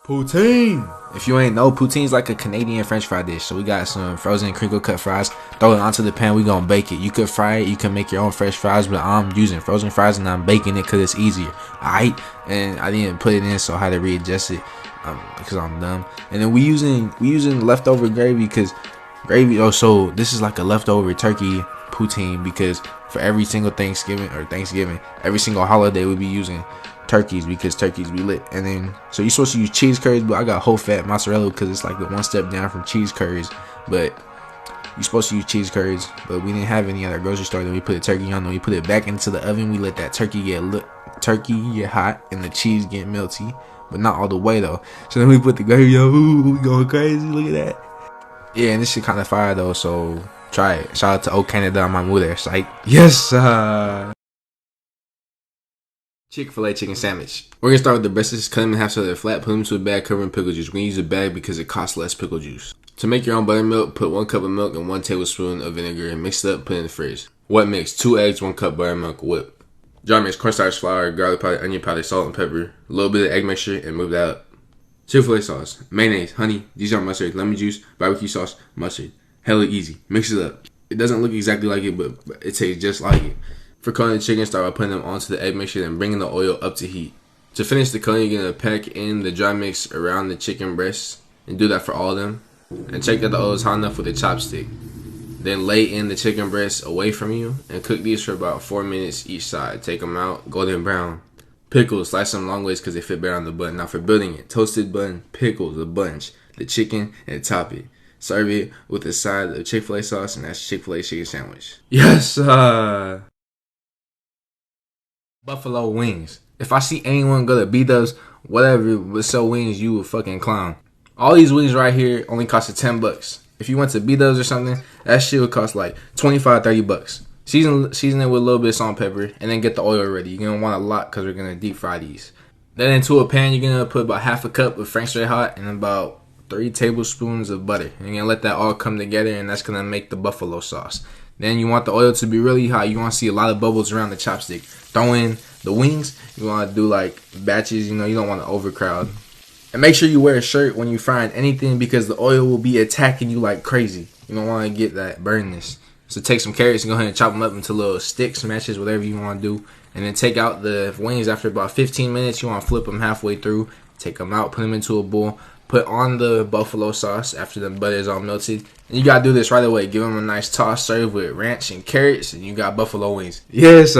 Poutine. If you ain't know, poutine's like a Canadian French fry dish. So we got some frozen crinkle cut fries. Throw it onto the pan. We gonna bake it. You could fry it. You can make your own fresh fries, but I'm using frozen fries and I'm baking it because it's easier. Alright, and I didn't put it in, so I had to readjust it because I'm dumb. And then we using leftover gravy because gravy. Oh, so this is like a leftover turkey poutine because for every single Thanksgiving, every single holiday we be using turkeys because turkeys be lit. And then so you're supposed to use cheese curries, but I got whole fat mozzarella because it's like the one step down from cheese curries. But you're supposed to use cheese curries, but we didn't have any at our grocery store. Then we put the turkey on, then we put it back into the oven. We let that turkey get hot and the cheese get melty, but not all the way though. So then we put the gravy on. Ooh, we going crazy. Look at that. Yeah, and this shit kind of fire though, so try it. Shout out to O Canada on my move there. It's like, yes, Chick-fil-A chicken sandwich. We're gonna start with the breasts. Cut them in half so they're flat. Put them into a bag covering pickle juice. We're gonna use a bag because it costs less pickle juice. To make your own buttermilk, put 1 cup of milk and 1 tablespoon of vinegar and mix it up. Put it in the fridge. What mix? 2 eggs, 1 cup buttermilk, whip. Dry mix: cornstarch, flour, garlic powder, onion powder, salt, and pepper. A little bit of egg mixture and move that up. Chick-fil-A sauce: mayonnaise, honey, Dijon mustard, lemon juice, barbecue sauce, mustard. Hella easy. Mix it up. It doesn't look exactly like it, but it tastes just like it. For cutting the chicken, start by putting them onto the egg mixture and bringing the oil up to heat. To finish the cutting, you're going to pack in the dry mix around the chicken breasts and do that for all of them. And check that the oil is hot enough with a chopstick. Then lay in the chicken breasts away from you and cook these for about 4 minutes each side. Take them out, golden brown. Pickles, slice them long ways because they fit better on the bun. Now for building it: toasted bun, pickles, a bunch, the chicken, and top it. Serve it with a side of Chick-fil-A sauce, and that's Chick-fil-A chicken sandwich. Yes, Buffalo wings. If I see anyone go to B-Dubs, whatever, but sell wings, you a fucking clown. All these wings right here only costed $10. If you went to B-Dubs or something, that shit would cost like $25-$30. Season it with a little bit of salt and pepper, and then get the oil ready. You're gonna want a lot because we're gonna deep fry these. Then into a pan, you're gonna put about half a cup of Frank's Red Hot and about 3 tablespoons of butter. And you're gonna let that all come together, and that's gonna make the buffalo sauce. Then you want the oil to be really hot. You want to see a lot of bubbles around the chopstick. Throw in the wings. You want to do like batches. You don't want to overcrowd. And make sure you wear a shirt when you're frying anything because the oil will be attacking you like crazy. You don't want to get that burnness. So take some carrots and go ahead and chop them up into little sticks, matches, whatever you want to do. And then take out the wings after about 15 minutes. You want to flip them halfway through. Take them out, put them into a bowl. Put on the buffalo sauce after the butter is all melted. And you gotta do this right away. Give them a nice toss. Serve with ranch and carrots, and you got buffalo wings. Yes,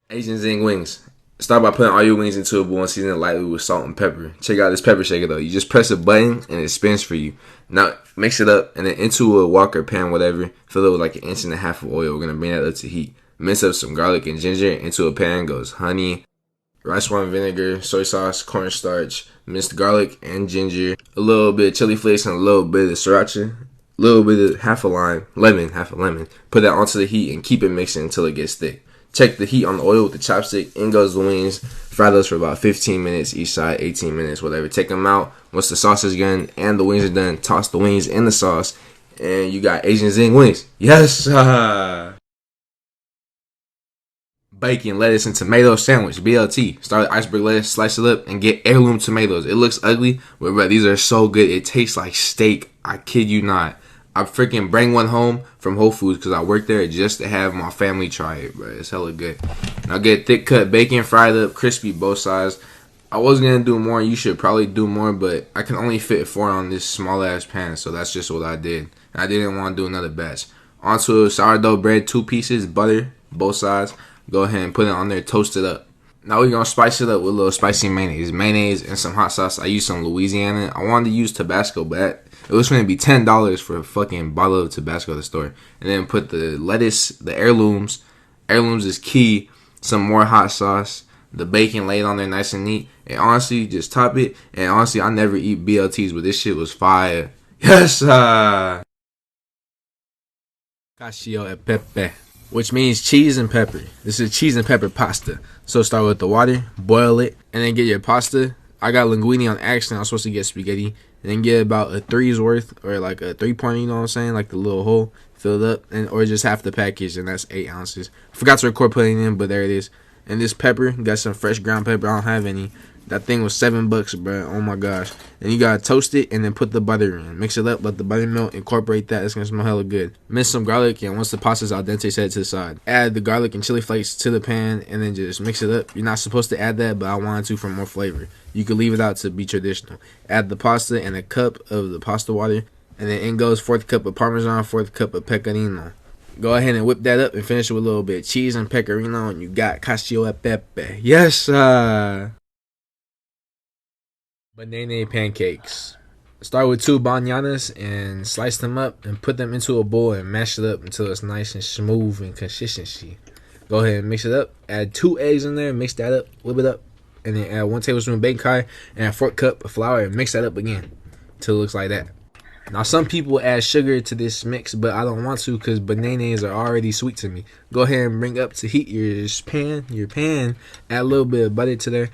Asian Zing wings. Start by putting all your wings into a bowl and season it lightly with salt and pepper. Check out this pepper shaker though. You just press a button and it spins for you. Now mix it up and then into a wok or pan, whatever. Fill it with like 1.5 inches of oil. We're gonna bring that up to heat. Mince up some garlic and ginger. Into a pan goes honey, rice wine vinegar, soy sauce, cornstarch, minced garlic and ginger, a little bit of chili flakes, and a little bit of sriracha, a little bit of half a lemon. Put that onto the heat and keep it mixing until it gets thick. Check the heat on the oil with the chopstick. In goes the wings. Fry those for about 15 minutes each side, 18 minutes, whatever. Take them out. Once the sauce is done and the wings are done, toss the wings in the sauce, and you got Asian Zing wings. Yes, Bacon, lettuce, and tomato sandwich, BLT. Start with iceberg lettuce, slice it up, and get heirloom tomatoes. It looks ugly, but bro, these are so good. It tastes like steak. I kid you not. I freaking bring one home from Whole Foods because I work there just to have my family try it, bro. It's hella good. Now get thick cut bacon, fried up, crispy both sides. I was going to do more. You should probably do more, but I can only fit 4 on this small ass pan, so that's just what I did. And I didn't want to do another batch. Onto sourdough bread, 2 pieces, butter, both sides. Go ahead and put it on there, toast it up. Now we're going to spice it up with a little spicy mayonnaise. Mayonnaise and some hot sauce. I used some Louisiana. I wanted to use Tabasco, but it was going to be $10 for a fucking bottle of Tabasco at the store. And then put the lettuce, the heirlooms. Heirlooms is key. Some more hot sauce. The bacon laid on there nice and neat. And honestly, just top it. And honestly, I never eat BLTs, but this shit was fire. Yes, Cacio e pepe, which means cheese and pepper. This is cheese and pepper pasta. So start with the water, boil it, and then get your pasta. I got linguine on accident. I was supposed to get spaghetti. And then get about a 3's worth, or like a 3-pointer, you know what I'm saying? Like the little hole filled up, and or just half the package, and that's 8 ounces. Forgot to record putting it in, but there it is. And this pepper, got some fresh ground pepper. I don't have any. That thing was $7, bro. Oh my gosh. And you gotta toast it and then put the butter in. Mix it up, let the butter melt, incorporate that. It's gonna smell hella good. Mince some garlic, and once the pasta's al dente, set it to the side. Add the garlic and chili flakes to the pan and then just mix it up. You're not supposed to add that, but I wanted to for more flavor. You could leave it out to be traditional. Add the pasta and a cup of the pasta water, and then in goes 4th cup of Parmesan, 4th cup of pecorino. Go ahead and whip that up and finish it with a little bit of cheese and pecorino, and you got cacio e pepe. Yes, banana pancakes. Start with 2 bananas and slice them up and put them into a bowl and mash it up until it's nice and smooth in consistency. Go ahead and mix it up. Add 2 eggs in there, mix that up, whip it up, and then add 1 tablespoon of baking powder and a 4th cup of flour and mix that up again until it looks like that. Now, some people add sugar to this mix, but I don't want to because bananas are already sweet to me. Go ahead and bring up to heat your pan. Add a little bit of butter to there.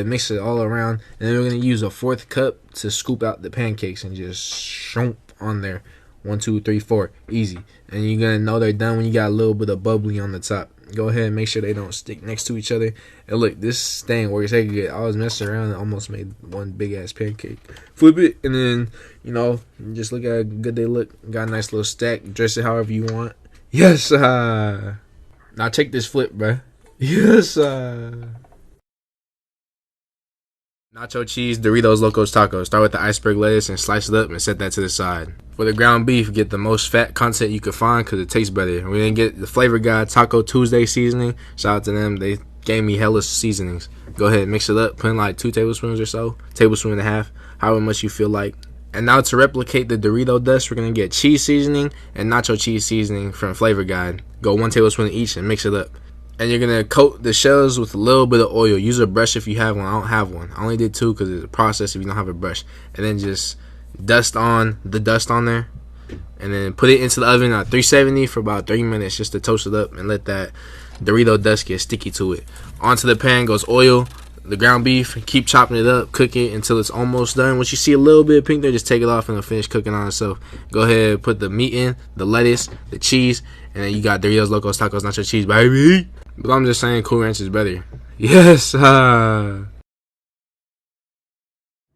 Mix it all around. And then we're going to use a 4th cup to scoop out the pancakes and just shomp on there. 1, 2, 3, 4. Easy. And you're going to know they're done when you got a little bit of bubbly on the top. Go ahead and make sure they don't stick next to each other. And look, this thing works so good. I was messing around and almost made one big ass pancake. Flip it, and then, just look at how good they look. Got a nice little stack. Dress it however you want. Yes, Now take this flip, bruh. Yes, Nacho cheese, Doritos Locos Tacos. Start with the iceberg lettuce and slice it up and set that to the side. For the ground beef, get the most fat content you can find because it tastes better. We didn't get the Flavor Guide Taco Tuesday seasoning. Shout out to them. They gave me hella seasonings. Go ahead and mix it up. Put in like 2 tablespoons or so. Tablespoon and a half. However much you feel like. And now to replicate the Dorito dust, we're going to get cheese seasoning and nacho cheese seasoning from Flavor Guide. Go 1 tablespoon each and mix it up. And you're going to coat the shells with a little bit of oil. Use a brush if you have one. I don't have one. I only did 2 because it's a process if you don't have a brush. And then just dust on the dust on there. And then put it into the oven at 370 for about 30 minutes just to toast it up and let that Dorito dust get sticky to it. Onto the pan goes oil, the ground beef. Keep chopping it up. Cook it until it's almost done. Once you see a little bit of pink there, just take it off and it'll finish cooking on itself. Go ahead, put the meat in, the lettuce, the cheese, and then you got Doritos Locos Tacos Nacho Cheese, baby. But I'm just saying Cool Ranch is better. Yes,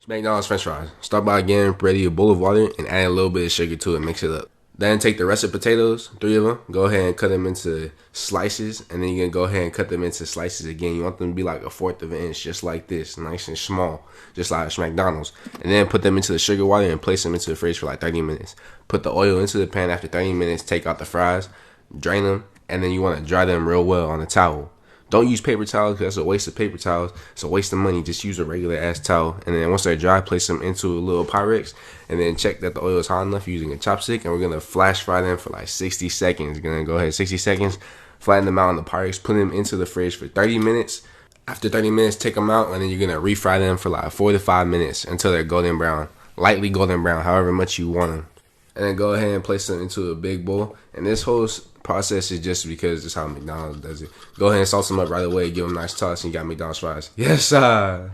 McDonald's French fries. Start by getting ready a bowl of water and add a little bit of sugar to it. Mix it up. Then take the rest of potatoes, 3 of them. Go ahead and cut them into slices, and then you're gonna go ahead and cut them into slices again. You want them to be like a 1/4 of an inch, just like this, nice and small, just like McDonald's. And then put them into the sugar water and place them into the fridge for like 30 minutes. Put the oil into the pan after 30 minutes. Take out the fries, drain them, and then you want to dry them real well on a towel. Don't use paper towels because that's a waste of paper towels. It's a waste of money. Just use a regular ass towel. And then once they're dry, place them into a little Pyrex. And then check that the oil is hot enough using a chopstick. And we're going to flash fry them for like 60 seconds. We're going to go ahead 60 seconds. Flatten them out on the Pyrex. Put them into the fridge for 30 minutes. After 30 minutes, take them out. And then you're going to refry them for like 4 to 5 minutes until they're golden brown. Lightly golden brown, however much you want them. And then go ahead and place them into a big bowl. And this whole process is just because it's how McDonald's does it. Go ahead and sauce them up right away. Give them a nice toss and you got McDonald's fries. Yes, sir.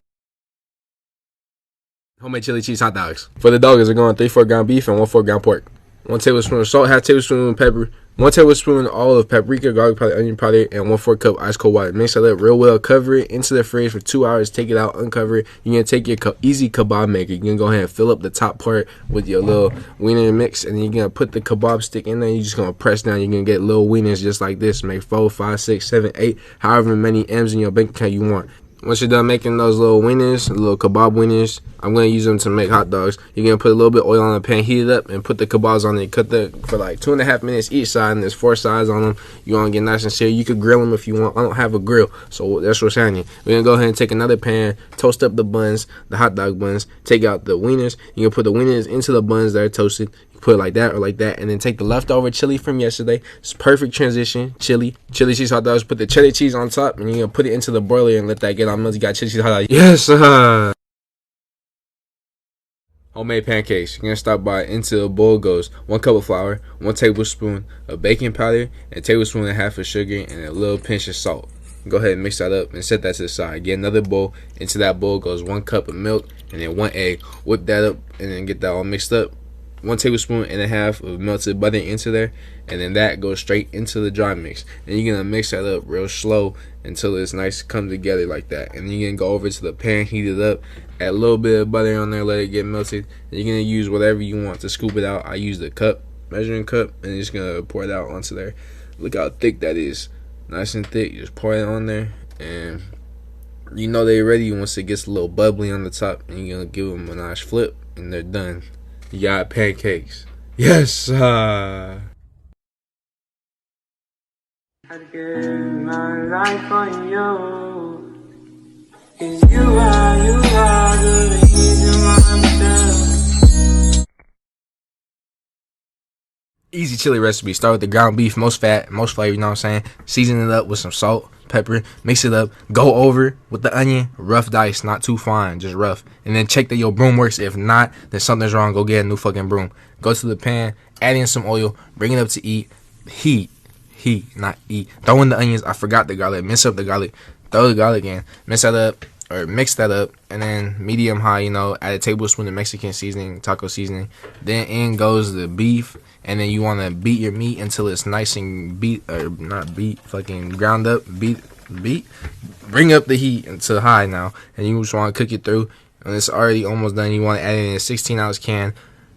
Homemade chili cheese hot dogs. For the doggers, we're going 3/4 ground beef and 1/4 ground pork. 1 tablespoon of salt, 1/2 tablespoon of pepper, 1 tablespoon all of paprika, garlic powder, onion powder, and 1/4 cup ice cold water. Mix that up real well. Cover it into the fridge for 2 hours. Take it out, uncover it. You're gonna take your easy kebab maker. You're gonna go ahead and fill up the top part with your little wiener mix, and then you're gonna put the kebab stick in there. You're just gonna press down. You're gonna get little wieners just like this. Make 4, 5, 6, 7, 8, however many M's in your bank account you want. Once you're done making those little wieners, little kebab wieners, I'm going to use them to make hot dogs. You're going to put a little bit of oil on the pan, heat it up, and put the kebabs on it. Cut them for like 2.5 minutes each side, and there's 4 sides on them. You want to get nice and seared. You could grill them if you want. I don't have a grill, so that's what's happening. We're going to go ahead and take another pan, toast up the buns, the hot dog buns, take out the wieners. You're going to put the wieners into the buns that are toasted. Put it like that or like that, and then take the leftover chili from yesterday. It's perfect transition. Chili cheese hot dogs. Put the cheddar cheese on top, and you're gonna put it into the broiler and let that get on. You got chili cheese hot dogs. Yes, homemade pancakes. You're gonna start by into a bowl goes 1 cup of flour, 1 tablespoon of baking powder, and a tablespoon and a half of sugar, and a little pinch of salt. Go ahead and mix that up and set that to the side. Get another bowl. Into that bowl goes 1 cup of milk and then 1 egg. Whip that up and then get that all mixed up. 1.5 tablespoons of melted butter into there, and then that goes straight into the dry mix. And you're gonna mix that up real slow until it's nice to come together like that. And then you're gonna go over to the pan, heat it up, add a little bit of butter on there, let it get melted. And you're gonna use whatever you want to scoop it out. I use the cup, measuring cup, and you're just gonna pour it out onto there. Look how thick that is, nice and thick. Just pour it on there, and you know they're ready once it gets a little bubbly on the top. And you're gonna give them a nice flip, and they're done. You got pancakes. Yes. I'd give my life on you. 'Cause you are the reason why I'm still. Easy chili recipe. Start with the ground beef, most fat, most flavor, you know what I'm saying? Season it up with some salt, pepper, mix it up, go over with the onion, rough dice, not too fine, just rough. And then check that your broom works. If not, then something's wrong. Go get a new fucking broom. Go to the pan, add in some oil, bring it up to heat, not eat. Throw in the onions. I forgot the garlic. Mince up the garlic. Throw the garlic in. Mix that up, and then medium high, you know, add a tablespoon of Mexican seasoning, taco seasoning. Then in goes the beef, and then you want to beat your meat until it's nice and ground up. Beat. Bring up the heat until high now, and you just want to cook it through. And it's already almost done. You want to add in a 16-ounce can,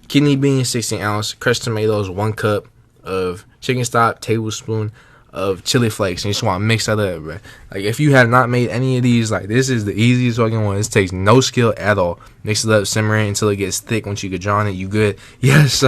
kidney beans, 16-ounce, crushed tomatoes, 1 cup of chicken stock, tablespoon of chili flakes, and you just want to mix that up, bro. Like, if you have not made any of these, like, this is the easiest fucking one. This takes no skill at all. Mix it up, simmer it until it gets thick. Once you get drawn it, you good. Yes,